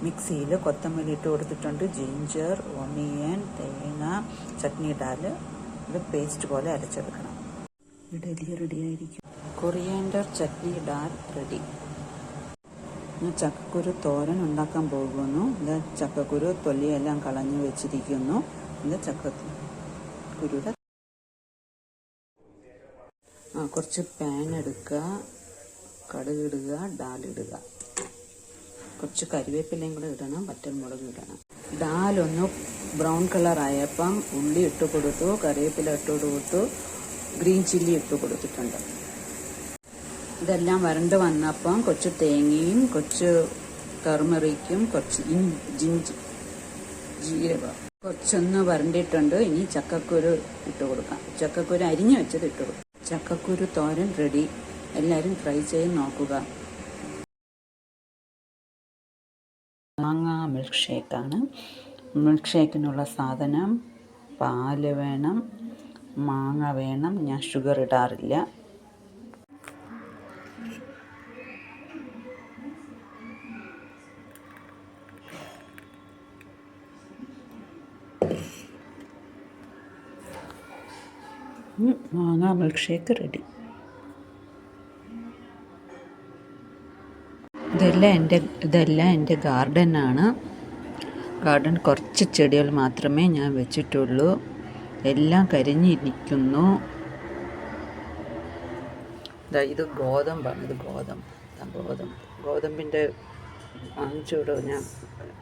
മിക്സിയിൽ കൊത്തമല്ലി ഇട്ട് കൊടുത്തിട്ടുണ്ട്, ജിഞ്ചർ, ഒണിയൻ, തേങ്ങ, ചട്നി ഡാൽ. ഇത് പേസ്റ്റ് പോലെ അരച്ചെടുക്കണം. ഇഡലി റെഡി ആയിരിക്കും. Coriander chutney dal ready. ഞാൻ ചക്കക്കുരു തോരൻ ഉണ്ടാക്കാൻ പോകുന്നു. ഇത് ചക്കക്കുരു തൊലിയെല്ലാം കളഞ്ഞ് വെച്ചിരിക്കുന്നു. ഇത് ചക്കക്കുരുയുടെ കുറച്ച് പാൻ എടുക്കുക, കടുകിടുക, ഡാലിടുക, കുറച്ച് കരിവേപ്പിലയും കൂടെ ഇടണം, വറ്റൽമുളക് ഇടണം. ഡാലൊന്ന് ബ്രൗൺ കളറായപ്പം ഉള്ളി ഇട്ട് കൊടുത്തു, കറിവേപ്പില ഇട്ട് കൊടുത്തു, ഗ്രീൻ ചില്ലി ഇട്ട് കൊടുത്തിട്ടുണ്ട്. ഇതെല്ലാം വരണ്ട് വന്നപ്പം കുറച്ച് തേങ്ങയും കുറച്ച് ടർമറിക്കും കുറച്ച് ജീരകം കുറച്ചൊന്ന് വരണ്ടിട്ടുണ്ട്. ഇനി ചക്കക്കുരു ഇട്ട് കൊടുക്കാം. ചക്കക്കുരു അരിഞ്ഞു വെച്ചത് ഇട്ട് കൊടുക്കാം. ചക്കക്കുരു തോരൻ റെഡി. എല്ലാവരും ട്രൈ ചെയ്ത് നോക്കുക. മാങ്ങ മിൽക്ക് ഷേക്കാണ്. മിൽക്ക് ഷേക്കിനുള്ള സാധനം പാല് വേണം, മാങ്ങ വേണം. ഞാൻ ഷുഗർ ഇടാറില്ല. മാങ്ങ മിൽക്ക് ഷേക്ക് റെഡി. ഇതെല്ലാം എൻ്റെ ഗാർഡനാണ്. ഗാർഡൻ കുറച്ച് ചെടികൾ മാത്രമേ ഞാൻ വെച്ചിട്ടുള്ളൂ. എല്ലാം കരിഞ്ഞിരിക്കുന്നു. ഇത് ഗോതമ്പാണ്. ഇത് ഗോതമ്പിൻ്റെ വാങ്ങിച്ചോട് ഞാൻ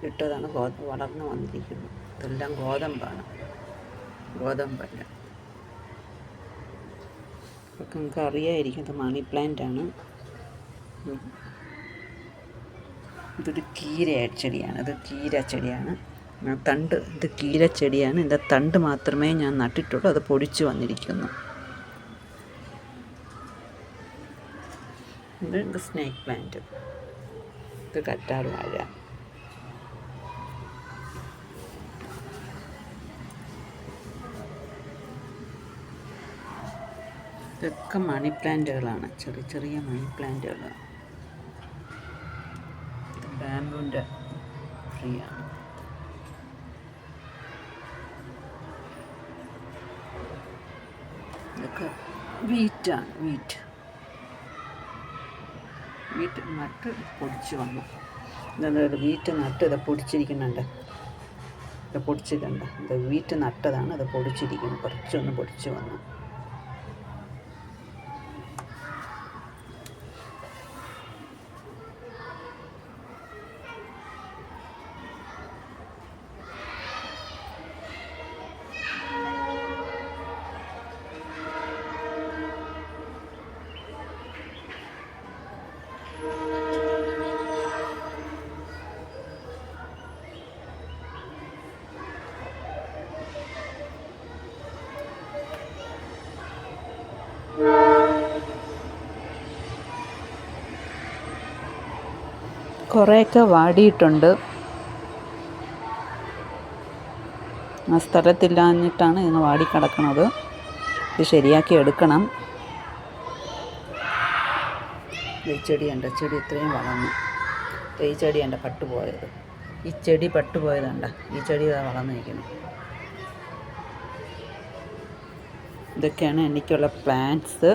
ഇട്ടതാണ്. വളർന്നു വന്നിരിക്കുന്നു. ഇതെല്ലാം ഗോതമ്പല്ല. ഒക്കെ നിങ്ങൾക്ക് അറിയായിരിക്കും. ഇത് മണി പ്ലാന്റാണ്. ഇതൊരു കീര ചെടിയാണ്. ഇത് കീര ചെടിയാണ്. ഇതിൻ്റെ തണ്ട് മാത്രമേ ഞാൻ നട്ടിട്ടുള്ളൂ. അത് പൊടിച്ചു വന്നിരിക്കുന്നു. ഇത് സ്നേക്ക് പ്ലാന്റ്. ഇത് കറ്റാർ വാഴ. ഇതൊക്കെ മണി പ്ലാന്റുകളാണ്. ചെറിയ മണി പ്ലാന്റുകളാണ്. ഇത് ബാംബൂൻ്റെ ട്രീയാണ്. ഇതൊക്കെ വീറ്റാണ്. വീറ്റ് നട്ട് പൊടിച്ച് വന്നു. ഇതൊരു വീറ്റ് നട്ട് ഇത് പൊടിച്ചിരിക്കുന്നുണ്ട്. ഇത് പൊടിച്ചിട്ടുണ്ട്. ഇത് വീറ്റ് നട്ടതാണ്. അത് പൊടിച്ചിരിക്കുന്നു. കുറച്ചൊന്ന് പൊടിച്ച് വന്നു. കുറേയൊക്കെ വാടിയിട്ടുണ്ട്. ആ സ്ഥലത്തില്ലാഞ്ഞിട്ടാണ് ഇന്ന് വാടിക്കിടക്കുന്നത്. ഇത് ശരിയാക്കി എടുക്കണം. ഈ ചെടിയുണ്ട്. ചെടി ഇത്രയും വളർന്നു. ഈ ചെടിയുണ്ട് പട്ടുപോയത്. ഈ ചെടി പട്ടുപോയതുണ്ട്. ഈ ചെടി വളർന്നിരിക്കുന്നു. ഇതൊക്കെയാണ് എനിക്കുള്ള പ്ലാന്റ്സ്.